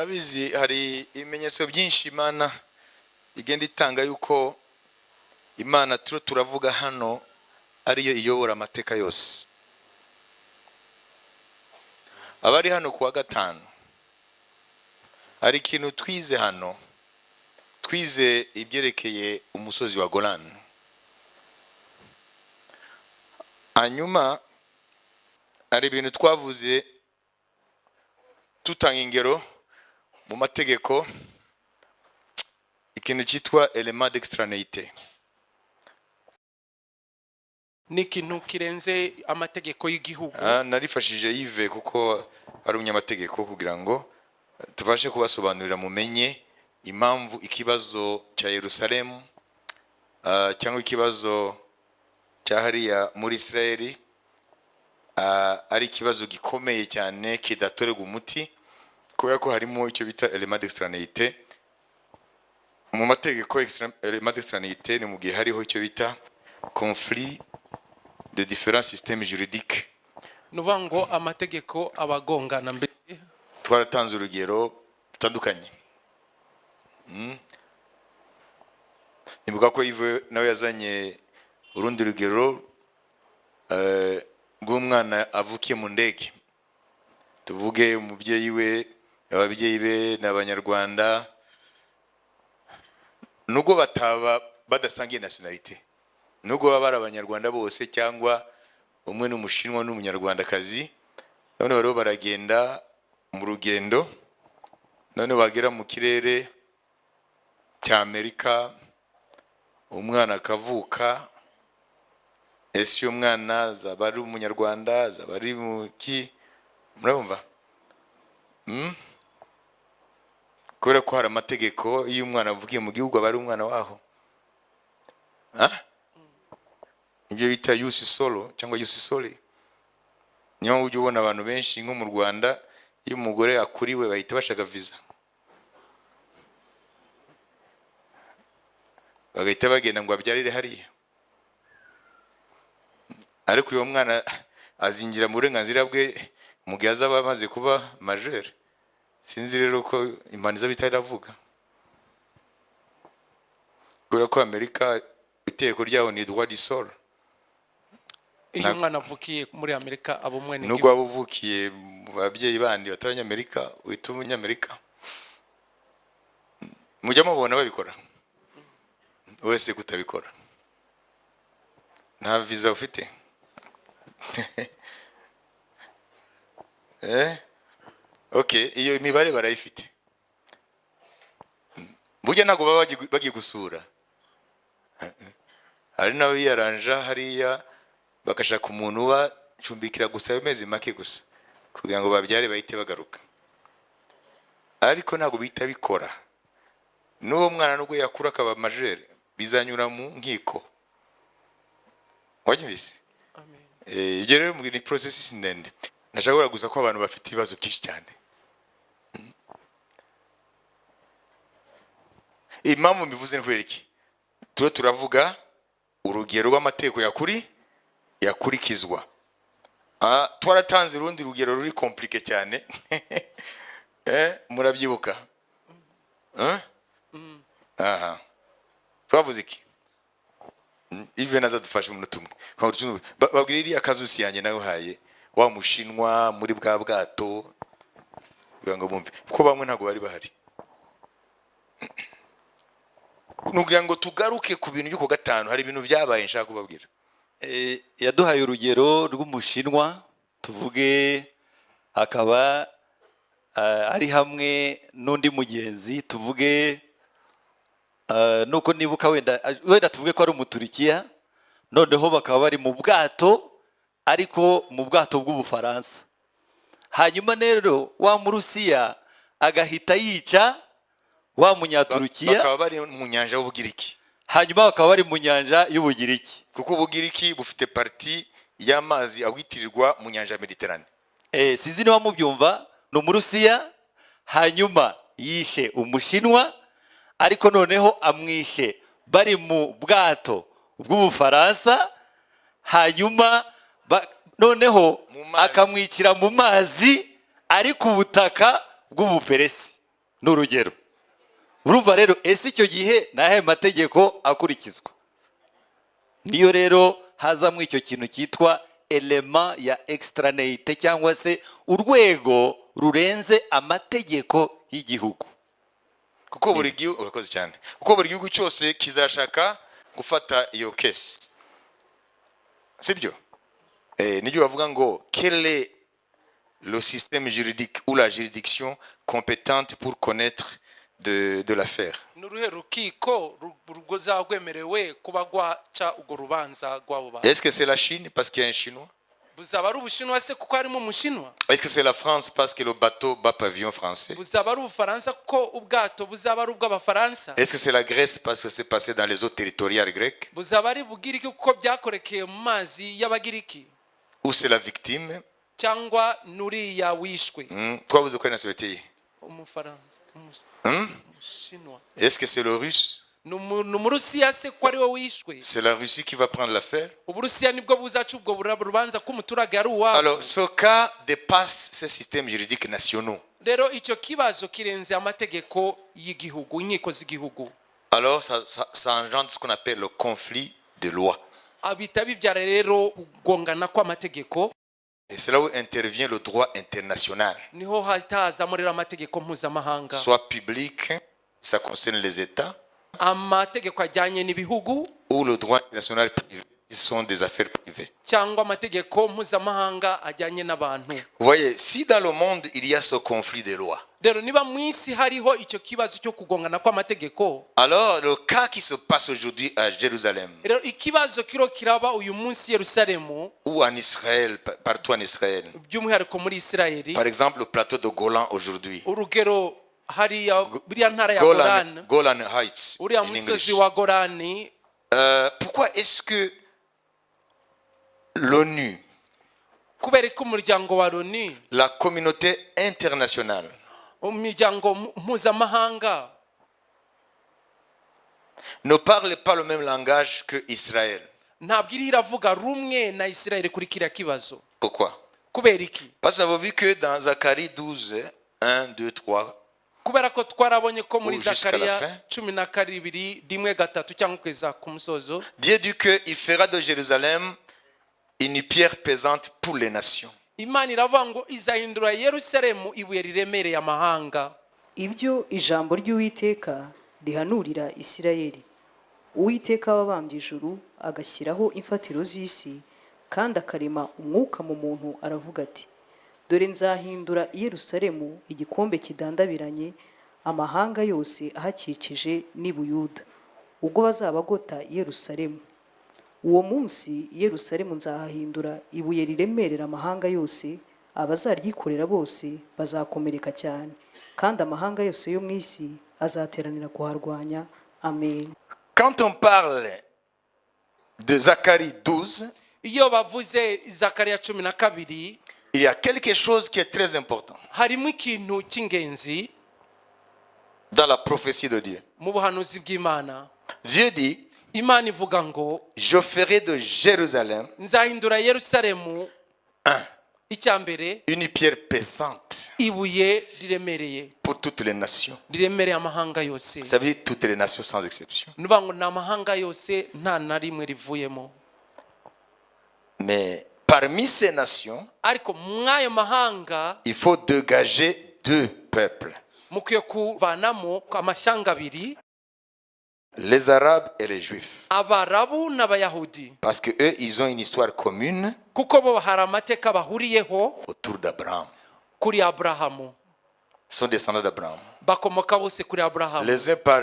murabizi hari ibimenyetso byinshi Imana igenda itanga yuko Imana turavuga hano ariyo iyobora amateka yose. Abari hano kuwa gatanu hari ikintu twize hano, twize ibyerekeye umusozi wa Golan. Hanyuma hari ibintu twavuze tutanga ingero mu mategeko, ikintu cyitwa element d'extranéité. Ni ikintu kirenze amategeko y'igihugu. Narifashije Yves kuko ari umunyamategeko kugira ngo tubashe kubasobanurira mumenye impamvu ikibazo cya Yerusalemu cyangwa ikibazo cya hariya muri Israeli ari ikibazo gikomeye cyane kidatorerwa umuti, kubera ko harimo icyo bita element d'extranéité. Mu mategeko element d'extranéité ni mu gihe hariho icyo bita conflit de différents systèmes juridiques. Nuvango amategeko abagongana mbere. Twaratanze urugero rutandukanye. Nibuka ko Yves nawe yazanye urundi rugero rw'umwana avukiye mu ndege. Tuvuge umubyeyi we, ababyeyi be n'abanyarwanda, nubwo bataba badasangiye nationalité, nubwo baba ari abanyarwanda bose cyangwa umwe n'umushinwa n'umunyarwandakazi, none baro baragenda mu rugendo, none bagera mu kirere cya Amerika, umwana akavuka, ese uyo mwana zaba ari umunyarwanda, zaba ari muki, murumva? Kubera ko hari amategeko iyo umwana avukiye mu gihugu aba ari umwana waho. Ibyo bita yusi solo cyangwa yusi sole. Niyo ujye ubona abantu benshi nko mu Rwanda, iyo umugore akuriwe bahita bashaka visa, bagahita bagenda ngo abyarire hariya. Ariko uyo mwana azinjira mu burenganzira bwe mu gihe azaba amaze kuba majeur. Sinzi rero ko imaniza bitaravuga, kubera ko Amerika iteko ryaho ni droit du sol. Iyo mwana avukiye muri Amerika abo mwene nubwo abuvukiye babyeyi bandi bataranyamerika wita umunyamerika. Mujya mubona babikora, wese kutabikora nta visa ufite. Okay, iyo imibare barayifite. Burya ntago baba bagiye gusura, hari nawe yaranja hariya bakashaka umuntu bacumbikira gusa amezi make gusa kugira ngo babyare bahite bagaruka. Ariko ntago bita bikora. N'uwo mwana nubwo yakura akaba majeur bizanyura mu nkiko. Wanyumvise? Amen. Ibyo rero ni process ndende. Nashobora gusa ko abantu bafite ibibazo byinshi cyane. Impamvu mbivuze ni kwereki turavuga urugero rw'amategeko yakurikizwa. Twaratanze urundi rugero ruri compliqué cyane. Murabyibuka? Twavuze iki? Ive naza dufashe umunota umwe. Babwira iriya kazusi yanjye nawe haye wa mushinwa muri bwa bwato kugira ngo bumve ko bamwe ntago bari bahari. Nugira ngo tugaruke ku bintu by'uko gatanu, hari ibintu byabaye nshaka kubabwira. Yaduhaye urugero rw'umushinwa, tuvuge akaba ari hamwe n'undi mugenzi, tuvuge nuko nibuka wenda tuvuge ko ari umuturikiya, noneho bakaba bari mu bwato ariko mu bwato bw'Ubufaransa. Hanyuma rero wa Murusiya agahita yica wa munyaturukiya, bakaba bari mu nyanja y'Ubugiriki. Hanyuma bakaba bari mu nyanja y'Ubugiriki, kuko Ubugiriki bufite parti y'amazi awitirirwa mu nyanja ya Mediterane. Sinzi niba mubyumva, no Murusiya hanyuma yishe umushinwa, ariko noneho amwishe bari mu bwato bw'Ubufaransa, hanyuma noneho akamwicira mu mazi ari ku butaka bw'Ubuperesi. ni urugero. Urumva rero ese icyo gihe nahe mategeko akurikizwa? Niyo rero hazamo icyo kintu cyitwa element ya extraneité cyangwa se urwego rurenze amategeko y'igihugu. kuko buri gihugu urakoze cyane, kuko buri gihugu cyose kizashaka gufata iyo case, sibyo? Nibyo bavuga ngo quel est le système juridique ou la juridiction compétente pour connaître de l'affaire. n'uruhe rukiko ruzagwemerewe kuba rwaca urwo rubanza rw'abo bantu? Est-ce que c'est la Chine parce qu'il y a un Chinois? buzaba ari ubushinwa se kuko harimo umushinwa? Est-ce que c'est la France parce que le bateau bat pavillon français? buzaba ari ubufaransa kuko ubwato buzaba ari ubw'abafaransa? Est-ce que c'est la Grèce parce que c'est passé dans les eaux territoriales grecques? buzaba ari bugiriki kuko byakorekeye mu mazi y'abagiriki? Ou c'est la victime? cyangwa nuriya wishwe? Twavuze ko ari nationalité ye? umufaransa, umushinwa? Est-ce que c'est le russe? ni umurusiya se ko ari we wishwe? C'est la Russie qui va prendre l'affaire? uburusiya nibwo buzaca ubwo rubanza ko umuturage ari uwabo? Alors, ce cas dépasse ces systèmes juridiques nationaux. rero icyo kibazo kirenze amategeko y'igihugu, inkiko z'igihugu. Alors, ça engendre ce qu'on appelle le conflit de loi. bihita bibyara rero ugongana kw'amategeko. Et c'est là où intervient le droit international. niho hazamo rero amategeko mpuzamahanga, Soit public, ça concerne les États, amategeko ajyanye n'ibihugu, ou le droit international privé, qui sont des affaires privées. cyangwa amategeko mpuzamahanga ajyanye n'abantu. Vous voyez, si dans le monde il y a ce conflit de loi, rero niba mu isi hariho icyo kibazo cyo kugongana kw'amategeko, alors le cas qui se passe aujourd'hui à Jérusalem, rero ikibazo kiro kiraba uyu munsi i Yerusalemu, ou en Israël, partout en Israël, by'umwihariko muri Isirayeli, par exemple le plateau de Golan aujourd'hui, urugero hariya biriya ntara ya Golan, Golan Heights, uriya in musozi English. wa Golani, Pourquoi est-ce que l'ONU, kubera ko umuryango wa Loni, la communauté internationale, umuryango mpuzamahanga ne parle pas le même langage que Israël? ntabwo iriho iravuga rumwe na Isirayeli kuri kiriya kibazo? Pourquoi? kubera iki? Parce que vous avez vu que dans Zacharie 12, 1, 2, 3, kubera ko twarabonye ko muri Jusqu'à la Zakariya fin. 12 rimwe gatatu cyangwa kugeza ku musozo, Dieu dit qu'il fera de Jérusalem une pierre pesante pour les nations. Imana iravuga ngo izahindura Yerusalemu ibuye riremereye amahanga. ibyo ijambo ry'Uwiteka rihanurira Isirayeli. Uwiteka wabambye ijuru agashyiraho imfatiro z'isi kandi akarema umwuka mu muntu, aravuga ati, dore nzahindura i Yerusalemu igikombe kidandabiranye, amahanga yose ahakikije n'i Buyuda ubwo bazabagota i Yerusalemu. Uwo munsi i Yerusalemu nzahahindura ibuye riremerera amahanga yose, abazaryikorera bose bazakomereka cyane, kandi amahanga yose yo mu isi azateranira kuharwanya. Amen. Quand on parle de Zacharie 12, iyo bavuze Zakariya 12, il y a quelque chose qui est très important harimo ikintu cy'ingenzi dans la prophétie de Dieu. mu buhanuzi bw'Imana. Dieu dit, Imana ivuga ngo je ferai de Jérusalem nzahindura Yerusalemu icya mbere une pierre pesante ibuye riremereye, pour toutes les nations. riremereye amahanga yose. Ça veut dire toutes les nations sans exception. nuvuga ngo ni amahanga yose nta na rimwe rivuyemo. Mais parmi ces nations, ariko mw'ayo mahanga il faut dégager deux peuples, mukwiye kuvanamo amashyanga abiri, les Arabes et les Juifs. Abarabu n'Abayahudi, Parce que eux, ils ont une histoire commune kuko bo hari amateka bahuriyeho autour d'Abraham. kuri Aburahamu, Ils sont descendants d'Abraham. bakomoka bose kuri Aburahamu. Les uns par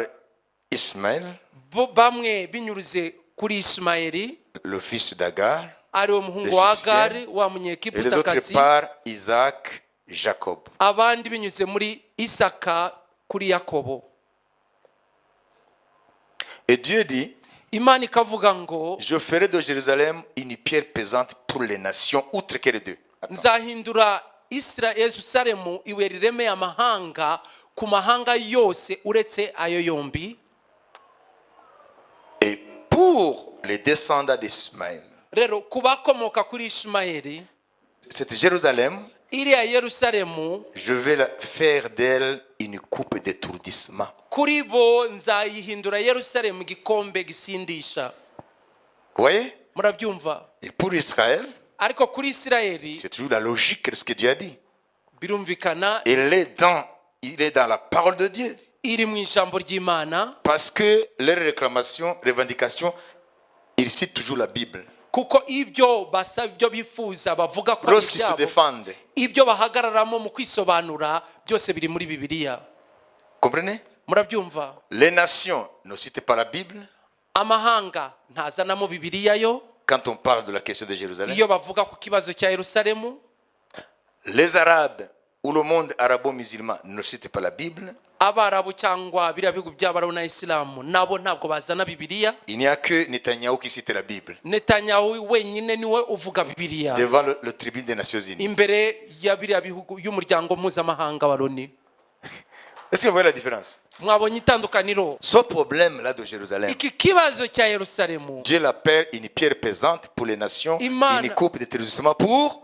Ismaël, bo bamwe binyuruze kuri Ismaeli le fils d'Agar, ari we muhungu wa L'Égyptien, Agari wa et les autres munyekiputakazi, par Isaac, Jacob. abandi binyuze muri Isaka kuri Yakobo. Et Dieu dit, Imana ikavuga ngo je ferai de Jérusalem une pierre pesante pour les nations, outre que les deux. Attends. nzahindura Yerusalemu ibuye riremeye amahanga ku mahanga yose uretse ayo yombi. Et pour les descendants d'Ismaël, Rero ku bakomoka kuri Ismaeli, cette Jérusalem iriya yerusalemu je vais faire d'elle une coupe d'étourdissement. kuri bo nzayihindura yerusalemu igikombe gisindisha. Vous voyez? Murabyumva? Et pour Israël, Ariko kuri Isirayeli c'est toujours la logique de ce que Dieu a dit. birumvikana Il est dans la parole de Dieu. iri mu ijambo ry'Imana, Parce que leurs réclamations, revendications, ils citent toujours la Bible. kuko ibyo basaba, ibyo bifuza bavuga ko ari Lorsqu'ils se ibyabo, défendent, ibyo bahagararamo mu kwisobanura byose biri muri Bibiliya. comprenez? Murabyumva? Les nations ne citent pas la Bible Amahanga ntazanamo Bibiliya yo quand on parle de la question de Jérusalem. iyo bavuga ku kibazo cya Yerusalemu. Les Arabes ou le monde arabo-musulman ne citent pas la Bible. Abarabu cyangwa biriya bihugu by'Abarabu na Isilamu nabo ntabwo bazana Bibiliya. Il n'y a que Netanyahou qui cite la Bible Netanyahu wenyine niwe uvuga Bibiliya devant le tribunal des Nations Unies. imbere ya biriya bihugu y'umuryango mpuzamahanga wa Loni. Est-ce que vous voyez la différence? Mwabonye itandukaniro? Ce problème-là de Jérusalem, Iki kibazo cya Yerusalemu Dieu l'appelle une pierre pesante pour les nations, Imana. une coupe de terrorisme pour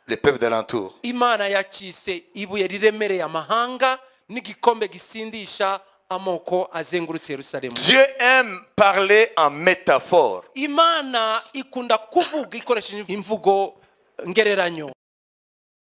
les peuples d'alentour. Imana yakise ibuye riremereye amahanga n'igikombe gisindisha amoko azengurutse Yerusalemu. Dieu aime parler en métaphore. Imana ikunda kuvuga ikoresheje imvugo ngereranyo.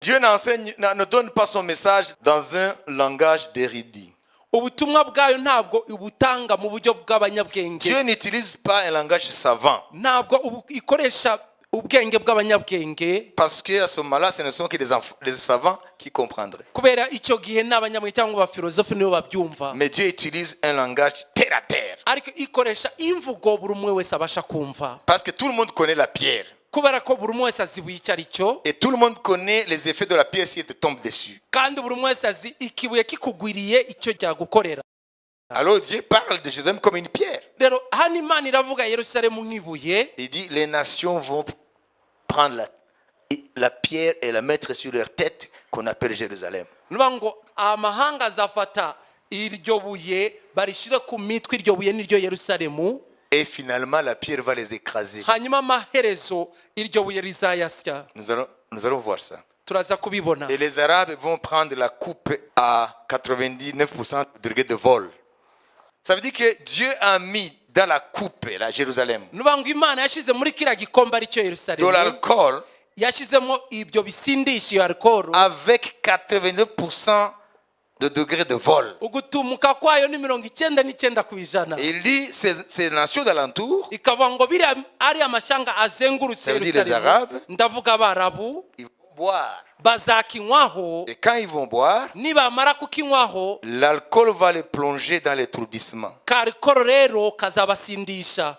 Dieu ne donne pas son message dans un langage d'érudit. Ubutumwa bwayo ntabwo ubutanga mu buryo bw'abanyabwenge. Dieu n'utilise pas un langage savant. Ntabwo ikoresha ubwenge bw'abanyabwenge. Parce qu'à ce moment-là, ce ne sont que les savants qui comprendraient. Kubera icyo gihe n'abanyabwenge cyangwa abafilozofi nibo babyumva. Mais Dieu utilise un langage terre à terre. Ariko ikoresha imvugo buri umwe wese abasha kumva. Parce que tout le monde connaît la pierre. Kubera ko buri umwe wese azibuye icyo ari cyo. Et tout le monde connaît les effets de la pierre si elle te tombe dessus. Kandi buri umwe wese azi ikibuye kikugwiriye icyo cyagukorera. Alors Dieu parle de Jérusalem comme une pierre. Rero hano Imana iravuga Yerusalemu nk'ibuye. Il dit les nations vont prendre la pierre et la mettre sur leur tête qu'on appelle Jérusalem. Nuvuga ngo amahanga azafata iryo buye barishire ku mitwe, iryo buye niryo Yerusalemu. Et finalement, la pierre va les écraser. Hanyuma amaherezo iryo buye rizayasya. Nous allons voir ça. Turaza kubibona. Et les Arabes vont prendre la coupe à 99% de degré de vol. Ça veut dire que Dieu a mis dans la coupe, la Jérusalem, Nuvuga ngo Imana yashize muri kiriya gikombe aricyo de Yerusalemu, l'alcool yashizemo ibyo bisindisha iyo alcohol, avec 89% de degré de vol. ugutumuka kwayo ni 99%. Et il dit ces nations d'alentour, Ikavuga ngo biriya ari amashanga azengurutse Ça veut dire les Yerusalemu, Arabes. ndavuga Abarabu, ils vont boire. bazakinywaho, Et quand ils vont boire, nibamara kukinywaho l'alcool va les plonger dans l'étourdissement. karikoro rero kazabasindisha.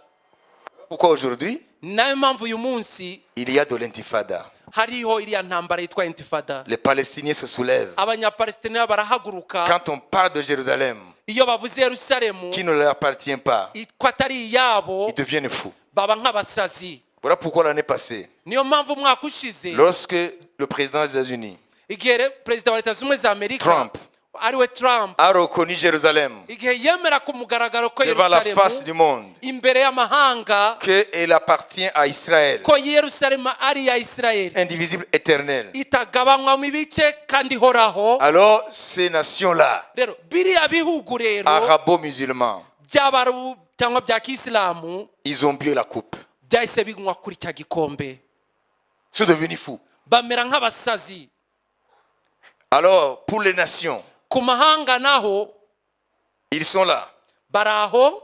Pourquoi aujourd'hui, Nayo mpamvu uyu munsi il y a de l'intifada. hariho iriya ntambara yitwa intifada. Les Palestiniens se soulèvent. Abanyapalestina barahaguruka Quand on parle de Jérusalem, iyo bavuze Yerusalemu qui ne leur appartient pas, ko atari iyabo, ils deviennent fous. baba nk'abasazi. Voilà pourquoi l'année passée, Niyo mpamvu umwaka ushize lorsque le président des États-Unis, igihe perezida wa leta zunze ubumwe za Amerika Trump, ariwe Trump a reconnu Jérusalem igihe yemera ku mugaragaro ko devant la face du Yerusalemu monde, imbere y'amahanga qu'elle appartient à Israël, ko Yerusalemu ari iya Isirayeli, indivisible, éternel. itagabanywa mu bice kandi ihoraho. Alors, ces nations-là, Rero biriya bihugu rero arabo-musulmans, by'Abarabu cyangwa bya Kisilamu ils ont bu la coupe. byahise binywa kuri cya gikombe, Ils sont devenus fous. bamera nk'abasazi. Alors, pour les nations, Ku mahanga naho ils sont là. baraho.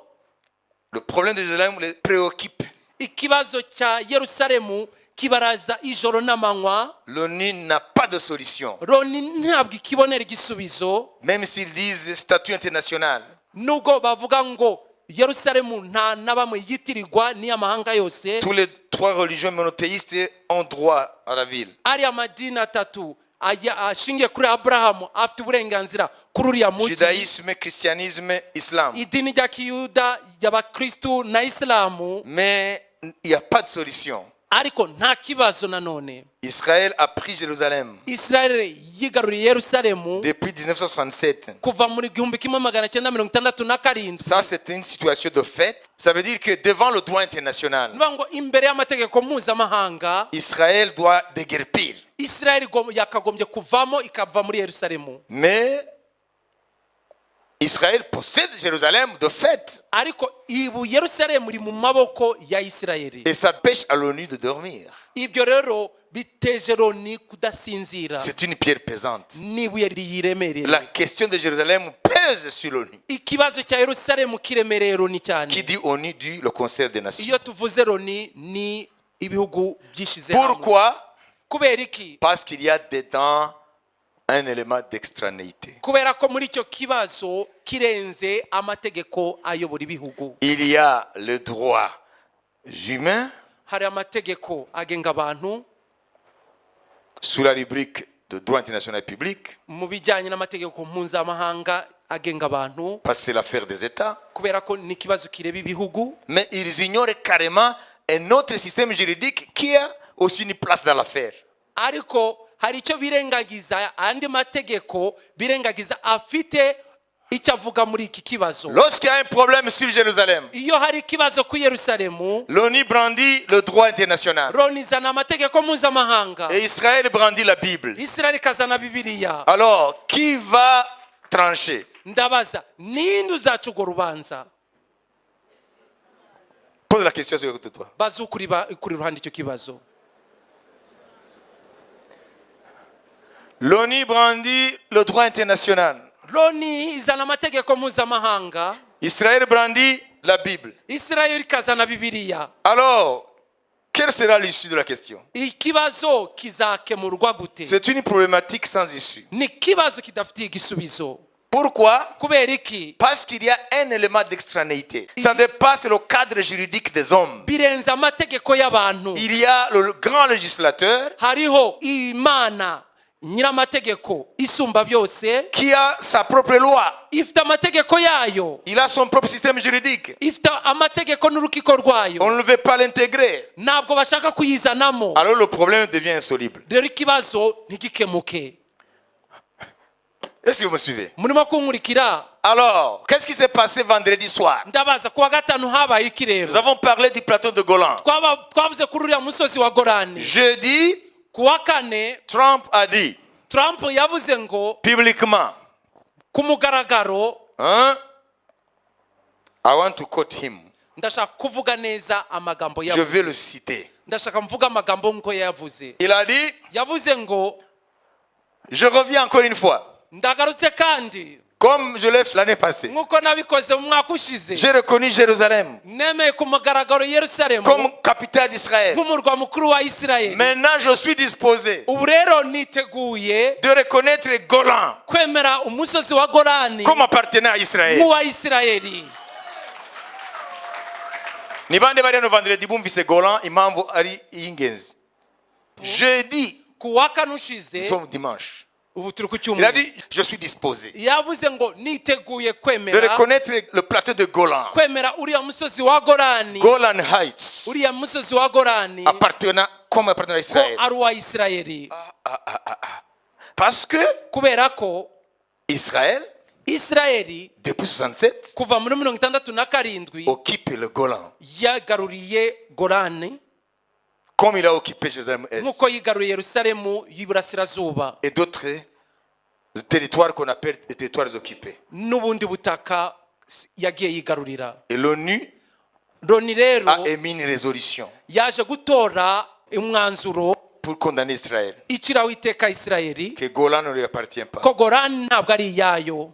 Le problème de Jérusalem les préoccupe. Ikibazo cya Yerusalemu kibaraza ijoro n'amanywa. L'ONU n'a pas de solution. Loni ntabwo ikibonera igisubizo, Même s'ils disent statut international. nubwo bavuga ngo Yerusalemu nta na bamwe yitirirwa n'iy'amahanga yose. Tous les trois religions monothéistes ont droit à la ville. Ari amadini atatu ashingiye kuri Aburahamu afite uburenganzira kuri uriya mujyi. Judaïsme, christianisme, islam. Idini rya Kiyuda y'Abakristu na Isilamu. Mais il n'y a pas de solution. Ariko nta kibazo nanone. Israël a pris Jérusalem Israel yigaruriye Yerusalemu depuis 1967. kuva muri 1967. Ça, c'est une situation de fait. Ça veut dire que devant le droit international, Nuvuga ngo imbere y'amategeko mpuzamahanga Israël doit déguerpir. isirayeli yakagombye kuvamo ikava muri yerusalemu. Mais Israël possède Jérusalem de fait. Ariko ibu yerusalemu iri mu maboko ya isirayeli. Et ça pêche à l'ONU de dormir. Ibyo rero biteje Loni kudasinzira. C'est une pierre pesante. N'ibuye riyiremereye. La question de Jérusalem pèse sur l'ONU. Ikibazo cya yerusalemu kiremereye Loni cyane. Qui dit ONU dit le Conseil des Nations. Iyo tuvuze Loni ni ibihugu byishize hamwe. Pourquoi? Kubera iki? Parce qu'il y a dedans un élément d'extranéité. Kubera ko muri icyo kibazo kirenze amategeko ayobora ibihugu. Il y a le droit humain Hari amategeko agenga abantu sous la rubrique de droit international public, mu bijyanye n'amategeko mpuzamahanga agenga abantu, parce que c'est l'affaire des États, kubera ko ni ikibazo kireba ibihugu. mais ils ignorent carrément un autre système juridique qui a aussi une place dans l'affaire. Ariko hari icyo birengagiza, andi mategeko birengagiza afite icyo avuga muri iki kibazo. Lorsqu'il y a un problème sur Jérusalem, Iyo hari ikibazo ku Yerusalemu, l'ONU brandit le droit international Loni izana amategeko mpuzamahanga, et Israël brandit la Bible. Israel ikazana Bibiliya. Alors, qui va trancher? Ndabaza, ninde uzaca urwo rubanza? Pose la question sur toi. Baza kuri ruhande icyo kibazo. L'ONU brandit le droit international. Loni izana amategeko mpuzamahanga, Israël brandit la Bible. Israel ikazana Bibiliya. Alors, quelle sera l'issue de la question? Ikibazo kizakemurwa gute? C'est une problématique sans issue. Ni ikibazo kidafitiye igisubizo. Pourquoi? Kubera iki? Parce qu'il y a un élément d'extranéité. Ça dépasse le cadre juridique des hommes. Birenze amategeko y'abantu. Il y a le grand législateur Hariho Imana nyiramategeko isumba byose, qui a sa propre loi. ifite amategeko yayo, Il a son propre système juridique. ifite amategeko n'urukiko rwayo. On ne veut pas l'intégrer. Ntabwo bashaka kuyizanamo. Alors le problème devient insoluble. Rero ikibazo ntigikemuke. Est-ce que vous me suivez? Murimo kunkurikira? Alors, qu'est-ce qui s'est passé vendredi soir? Ndabaza kuwa gatanu habaye iki Nous rero? avons parlé du plateau de Golan. Twavuze kuri uriya musozi wa Golani. Jeudi, Kuwa kane Trump a dit Trump yavuze ngo publiquement, ku mugaragaro, hein? I want to quote him. ndashaka kuvuga neza amagambo Je yavuze. vais le citer. Ndashaka mvuga amagambo nko yavuze. Il a dit, Yavuze ngo, je reviens encore une fois, ndagarutse kandi comme je l'ai fait l'année passée. nkuko nabikoze mu mwaka ushize. J'ai reconnu Jérusalem Nemeye ku mugaragaro Yerusalemu comme capitale d'Israël. nk'umurwa mukuru wa Isirayeli. Maintenant, je suis disposé Ubu rero niteguye de reconnaître Golan kwemera umusozi wa Golani comme appartenant à Israël. nk'uwa Isirayeli. Ni bande bari hano vendredi bumvise Golan impamvu ari iy'ingenzi. Jeudi, Ku wa kane nous ushize, sommes dimanche. ubu turi ku Il a cyumweru, dit, je suis disposé yavuze ngo niteguye de kwemera reconnaître le plateau de Golan. kwemera uriya musozi wa Golani, Golan Heights uriya musozi wa Golani appartenant comme appartenant à ko Israël. ari uwa Isirayeli. Parce que Kubera ko Israël, Isirayeli depuis 67, kuva muri 67 occupe le Golan. yagaruriye Golani Comme il a occupé Jérusalem Est nk'uko yigaruriye Yerusalemu y'iburasirazuba et d'autres territoires qu'on appelle les territoires occupés. n'ubundi butaka yagiye yigarurira. Et l'ONU Loni rero a émis une résolution yaje gutora umwanzuro pour condamner Israël. iciraho iteka Isirayeli Que Golan ne lui appartient pas. ko Golani ntabwo ari iyayo.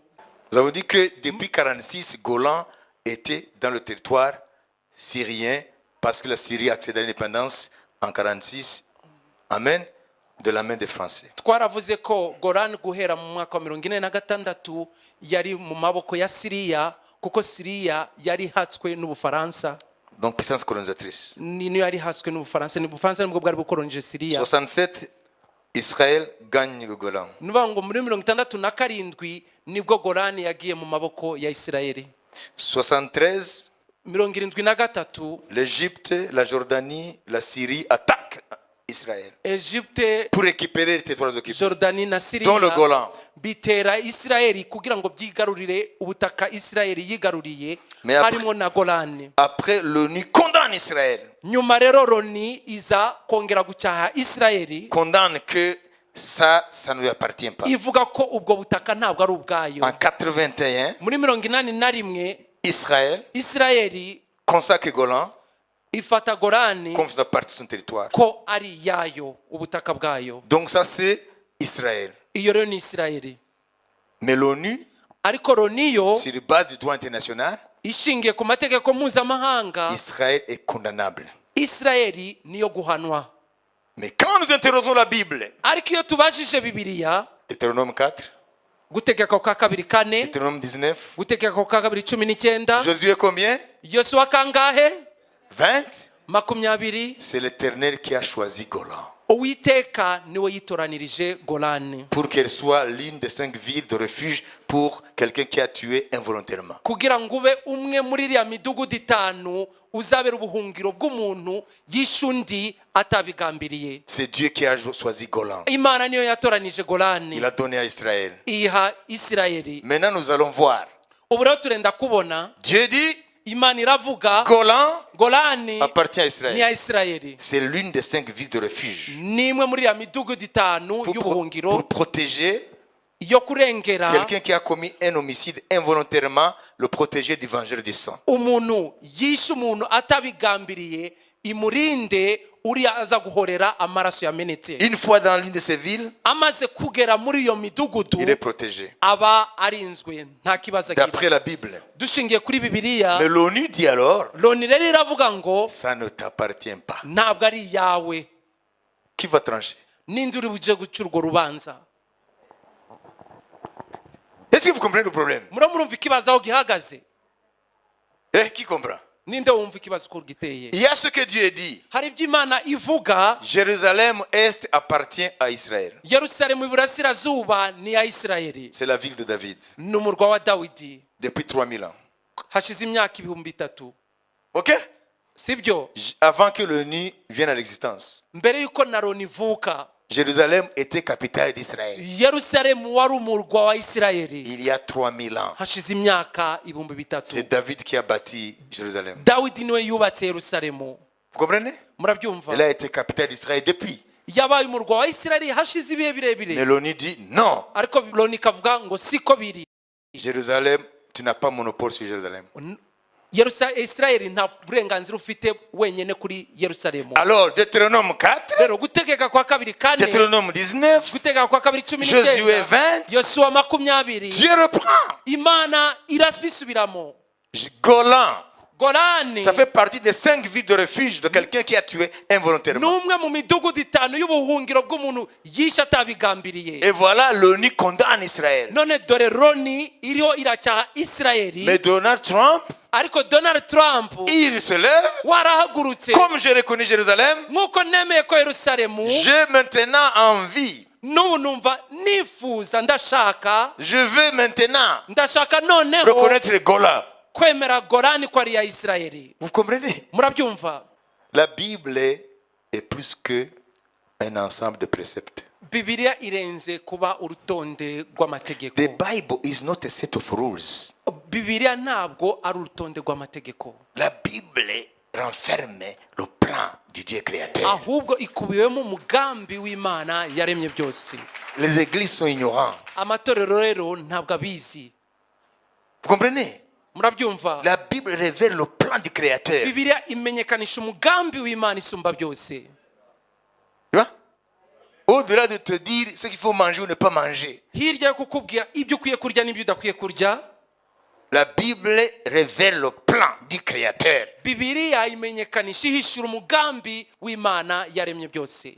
Nous avons dit que depuis 1946, Golan était dans le territoire syrien parce que la Syrie a accédé à l'indépendance en 1946. Amen. De la main des Français. Twaravuze ko Golani guhera mu mwaka wa 1946 yari mu maboko ya Siriya, kuko Siriya yari hatswe n'Ubufaransa. Donc puissance colonisatrice. Niyo yari hatswe n'Ubufaransa, n'Ubufaransa nibwo bwari bukolonije Siriya. 67, Israël gagne le Golan. Nuvuga ngo muri 67 nibwo Golani yagiye mu maboko ya Isirayeli. 73, 73 l'Égypte, la Jordanie, la Syrie attaquent Israël Egypte, pour récupérer les territoires occupés, Jordani na dont le Siriya Golan. bitera Isirayeli kugira ngo byigarurire ubutaka Isirayeli yigaruriye Mais après- harimo na Golani. Après, l'ONU condamne Israël, Nyuma rero Loni iza kongera gucyaha Isirayeli, condamne que ça ne lui appartient pas. ivuga ko ubwo butaka ntabwo ari ubwayo. En 81, Muri 81 Israël Isirayeli consacre Golan ifata Golani comme faisant partie de son territoire. ko ari iyayo, ubutaka bwayo. Donc ça c'est Israël. Iyo rero ni Isirayeli. Mais l'ONU, Ariko Loni yo sur la base du droit international, ishingiye ku mategeko mpuzamahanga, Israël est condamnable. Isirayeli niyo guhanwa. Mais quand nous interrogeons la Bible, Ariko iyo tubajije Bibiliya, Deutéronome 4, gutegeka kwa kabiri 4, Deutéronome 19, gutegeka kwa kabiri 19, Josué combien? Yosuwa kangahe? 20. 20. C'est l'Éternel qui a choisi Golan Uwiteka niwe yitoranirije Golani pour qu'elle soit l'une des 5 villes de refuge pour quelqu'un qui a tué involontairement. kugira ngo ube umwe muri iriya midugudu 5 uzabera ubuhungiro bw'umuntu yishe undi atabigambiriye. C'est Dieu qui a choisi Golan. Imana niyo yatoranije Golani Il a donné à Israël. iha Isirayeli. Maintenant nous allons voir. Ubu rero turenda kubona Dieu dit Imana iravuga Golan Golani appartient à ni Israël. ya Isirayeli, C'est l'une des 5 villes de refuge ni imwe muri iriya midugudu 5 pour y'ubuhungiro protéger yo kurengera quelqu'un qui a commis un homicide involontairement, le protéger du vengeur du sang. umuntu yishe umuntu atabigambiriye, imurinde uriya aza guhorera amaraso yamenetse. Une fois dans l'une de ces villes, Amaze kugera muri iyo midugudu il est protégé. aba arinzwe nta kibazo agira. D'après la Bible. Dushingiye kuri Bibiliya, Mais l'ONU dit alors, Loni rero iravuga ngo ça ne t'appartient pas. ntabwo ari iyawe. Qui va trancher? Ninde uri buje guca urwo rubanza? Est-ce que vous comprenez le problème? Murumva ikibazo aho gihagaze? Qui comprend? Ninde wumva ikibazo uko giteye? Il y a ce que Dieu dit. Hari ibyo Imana ivuga, Jérusalem Est appartient à Israël. Yerusalemu iburasirazuba ni ya Isirayeli, C'est la ville de David. ni umurwa wa Dawidi Depuis 3000 ans. hashize imyaka 3,000. Ok? Sibyo? Avant que l'ONU vienne à l'existence, Mbere yuko na Loni ivuka, Jérusalem était capitale d'Israël. Yerusalemu wari umurwa wa Isirayeli Il y a 3000 ans. hashize imyaka 3,000. C'est David qui a bâti Jérusalem. Dawidi niwe yubatse Yerusalemu. Vous comprenez? Murabyumva? Elle a été capitale d'Israël depuis. Yabaye umurwa wa Isirayeli hashize ibihe Mais birebire, l'ONU dit non. ariko Loni ikavuga ngo siko biri. Jérusalem, tu n'as pas monopole sur Jérusalem. Isirayeli nta burenganzira ufite wenyine kuri Yerusalemu. Alors, Deutéronome 4, Rero gutegeka kwa kabiri 4, Deutéronome 19, gutegeka kwa kabiri Josué 19, 20, Yosuwa 20, Dieu reprend. Imana irasubiramo. Golan, Golani ça fait partie des 5 villes de refuge de quelqu'un qui a tué involontairement. n'umwe mu midugudu 5 y'ubuhungiro bw'umuntu yishe atabigambiriye. Et voilà, l'ONU condamne Israël. None dore Loni iriho iracyaha Isirayeli, Mais Donald Trump, ariko Donald Trump il se lève. warahagurutse, Comme j'ai reconnu Jérusalem, nk'uko nemeye ko Yerusalemu j'ai maintenant envie. n'ubu numva nifuza, ndashaka noneho Reconnaître les Golan. kwemera Golani ko ari iya Isirayeli. Vous comprenez? Murabyumva? La Bible est plus qu'un ensemble de préceptes. Bibiliya irenze kuba urutonde rw'amategeko. The Bible is not a set of rules. Bibiliya ntabwo ari urutonde rw'amategeko, La Bible renferme le plan du Dieu créateur. ahubwo ikubiwemo umugambi w'Imana yaremye byose. Les églises sont ignorantes. Amatorero rero ntabwo abizi. Vous comprenez? Murabyumva? La Bible révèle le plan du créateur. Bibiliya imenyekanisha umugambi w'Imana isumba byose. Tu vois? Au-delà de te dire ce qu'il faut manger ou ne pas manger, Hirya yo kukubwira ibyo ukwiye kurya n'ibyo udakwiye kurya, la Bible révèle le plan du créateur. Bibiliya imenyekanisha, ihishura umugambi w'Imana yaremye byose.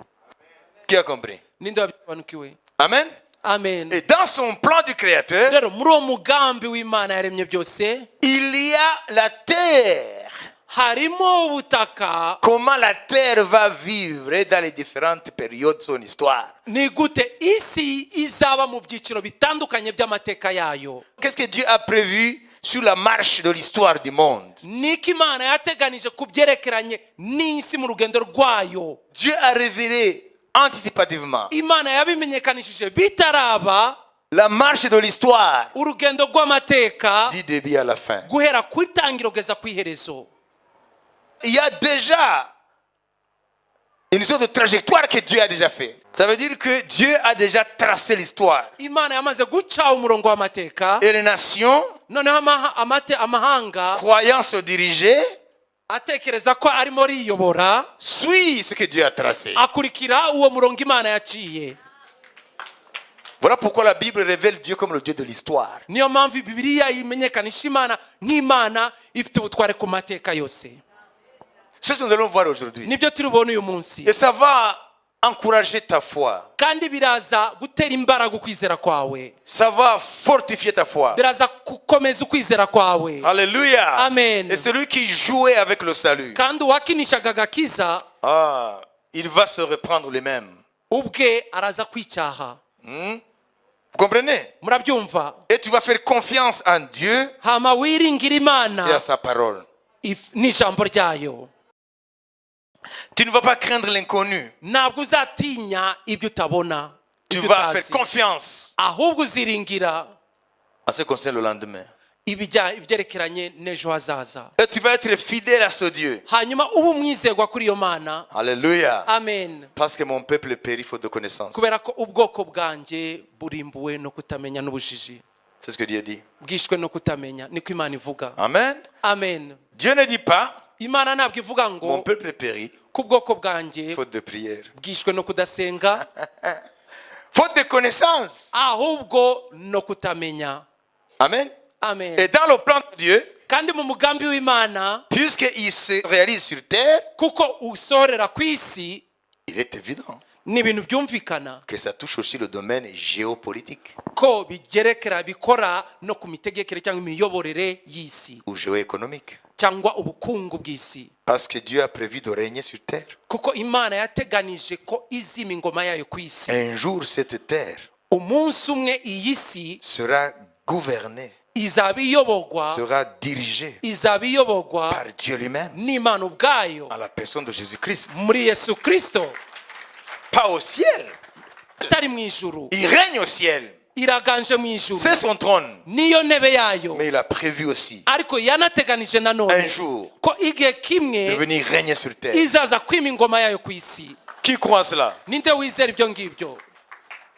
Qui a compris? Ninde wabisobanukiwe? Amen? Amen. Et dans son plan du créateur, Rero muri uwo mugambi w'Imana yaremye byose il y a la terre. harimo ubutaka. Comment la terre va vivre dans les différentes périodes de son histoire. Ni gute isi izaba mu byiciro bitandukanye by'amateka yayo. Qu'est-ce que Dieu a prévu sur la marche de l'histoire du monde. niko imana yateganije ku byerekeranye n'isi mu rugendo rwayo. Dieu a révélé anticipativement Imana yabimenyekanishije bitaraba la marche de l'histoire urugendo rw'amateka du début à la fin. guhera ku itangiro kugeza ku iherezo. Il y a déjà une sorte de trajectoire que Dieu a déjà fait. Ça veut dire que Dieu a déjà tracé l'histoire. Imana yamaze guca umurongo w'amateka, Et les nations, noneho amahanga croyant se diriger, atekereza ko arimo riyobora, suivent ce que Dieu a tracé. akurikira uwo murongo Imana yaciye. Voilà pourquoi la Bible révèle Dieu comme le Dieu de l'histoire. Niyo mpamvu Bibiliya imenyekanisha Imana nk'Imana ifite ubutware ku mateka yose. C'est ce que nous allons voir aujourd'hui. Nibyo turi bubone uyu munsi. Et ça va encourager ta foi. Kandi biraza gutera imbaraga ukwizera kwawe. Ça va fortifier ta foi. Biraza gukomeza ukwizera kwawe. Alléluia. Amen. Et celui qui jouait avec le salut, Kandi uwakinishaga agakiza il va se reprendre lui-même. ubwe araza kwicyaha. Vous comprenez? Murabyumva? Et tu vas faire confiance en Dieu Hama wiringira et à Imana sa parole. n'ijambo ryayo. Tu ne vas pas craindre l'inconnu. Ntabwo uzatinya ibyo utabona, Tu ibyo vas faire utazi. confiance Ahubwo uziringira en ce qui concerne le lendemain. ibyerekeranye n'ejo hazaza. Et tu vas être fidèle à ce Dieu. Hanyuma uba umwizerwa kuri iyo Mana. Alléluia. Amen. Parce que mon peuple périt faute de connaissance. Kubera ko ubwoko bwanjye burimbuwe no kutamenya n'ubujiji. C'est ce que Dieu dit. Bwishwe no kutamenya, niko Imana ivuga. Amen. Amen. Dieu ne dit pas, Imana ntabwo ivuga ngo mon peuple périt ku bwoko bwanjye faute de prière. bwishwe no kudasenga, Faute de connaissance. ahubwo no kutamenya. Amen. Amen. Et dans le plan de Dieu, Kandi mu mugambi w'Imana, puisqu'il se réalise sur terre, kuko usohorera ku isi, il est évident ni ibintu byumvikana que ça touche aussi le domaine géopolitique ko bigerekera bikora no ku mitegekere cyangwa imiyoborere y'isi ou géoéconomique. cyangwa ubukungu bw'isi. Parce que Dieu a prévu de régner sur terre. Kuko Imana yateganije ko izima ingoma yayo ku isi. Un jour, cette terre Umunsi umwe iyi si sera gouvernée, izaba iyoborwa, sera dirigée izaba iyoborwa par Dieu lui-même, n'Imana ubwayo en la personne de Jésus-Christ. muri Yesu Kristo. Pas au ciel. Atari mu ijuru, Il règne au ciel. iraganje mu ijuru, C'est son trône. niyo ntebe yayo. Mais il a prévu aussi Ariko yanateganije un nanone jour ko igihe de kimwe venir régner sur terre. izaza kwima ingoma yayo ku isi. Qui croit à cela? Ninde wizera ibyo ngibyo?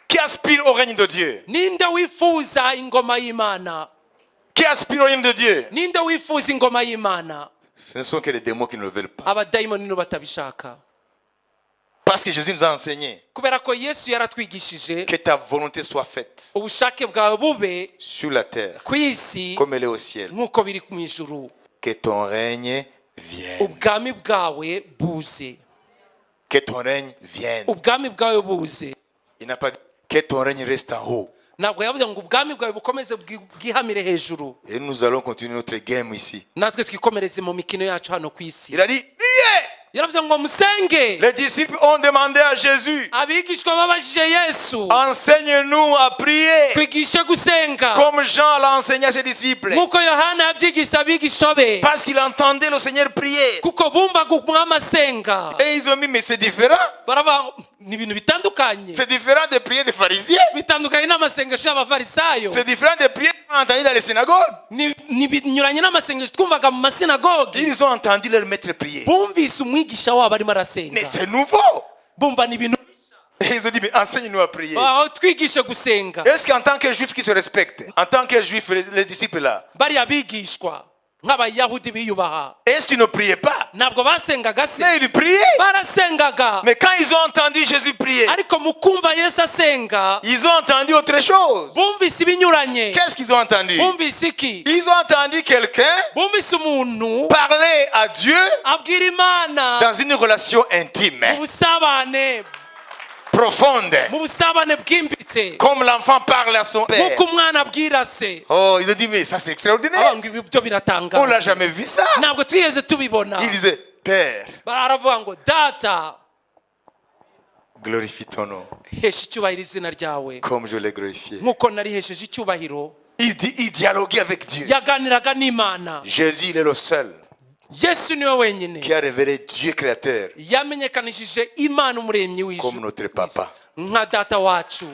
Qui aspire au règne de Dieu? Ninde wifuza ingoma y'Imana? Qui aspire au règne de Dieu? Ninde wifuza ingoma y'Imana? Ce ne sont que les démons qui ne le veulent pas. Abadayimoni nibo batabishaka. Parce que Jésus nous a enseigné Kubera ko Yesu yaratwigishije que ta volonté soit faite ubushake bwawe bube sur la terre ku isi comme elle est au ciel. nk'uko biri mu ijuru. Que ton règne vienne. Ubwami bwawe buze. Que ton règne vienne. Ubwami bwawe buze. Il n'a pas dit que ton règne reste en haut. Ntabwo yavuze ngo ubwami bwawe bukomeze bwihamire hejuru. Et nous allons continuer notre game ici. Natwe twikomereze mu mikino yacu hano ku isi. Il a dit, priez! Yaravuze ngo musenge. Les disciples ont demandé à Jésus, Abigishwa babajije Yesu, enseigne-nous à prier twigishe gusenga comme Jean l'a enseigné à ses disciples. nk'uko Yohana yabyigisha abigishwa be, Parce qu'il entendait le Seigneur prier. kuko bumvaga umwami asenga. Et ils ont dit, mais c'est différent. Baravuga ni ibintu bitandukanye. C'est différent de prier des pharisiens. Bitandukanye n'amasengesho y'abafarisayo. C'est différent de prier qu'on a entendu dans les synagogues. Ni binyuranye n'amasengesho twumvaga mu masinagogi. Ils ont entendu leur maître prier. Bumvise umwigisha wabo arimo arasenga. Mais c'est nouveau. Bumva ni ibintu. Et ils ont dit, mais enseigne-nous à prier. Aho twigishe gusenga. Est-ce qu'en tant que juif qui se respecte, en tant que juif, les disciples là, Bariya bigishwa nk'abayahudi biyubaha, est-ce qu'ils ne priaient pas? ntabwo basengaga se? Mais ils priaient. Barasengaga. Mais quand ils ont entendu Jésus prier, Ariko mu kumva Yesu asenga, ils ont entendu autre chose. bumvise ibinyuranye. Qu'est-ce qu'ils ont entendu? Bumvise iki? Ils ont entendu quelqu'un Bumvise umuntu parler à Dieu abwira Imana dans une relation intime, mu busabane, profonde, mu busabane bwimbitse, comme l'enfant parle à son père. nk'uko umwana abwira se. Oh, ils ont dit, mais ça c'est extraordinaire. Avuga ngo ibi byo On l'a biratangaje, jamais vu ça. ntabwo twigeze tubibona. Il disait, Père, Baravuga ngo data, glorifie ton nom hesha icyubahiro izina ryawe comme je l'ai glorifié. nk'uko narihesheje icyubahiro. il dialoguait avec Dieu. yaganiraga n'imana. Jésus, il est le seul Yesu niwe wenyine qui a révélé Dieu créateur yamenyekanishije imana umuremyi comme w'ijuru notre papa. nka data wacu.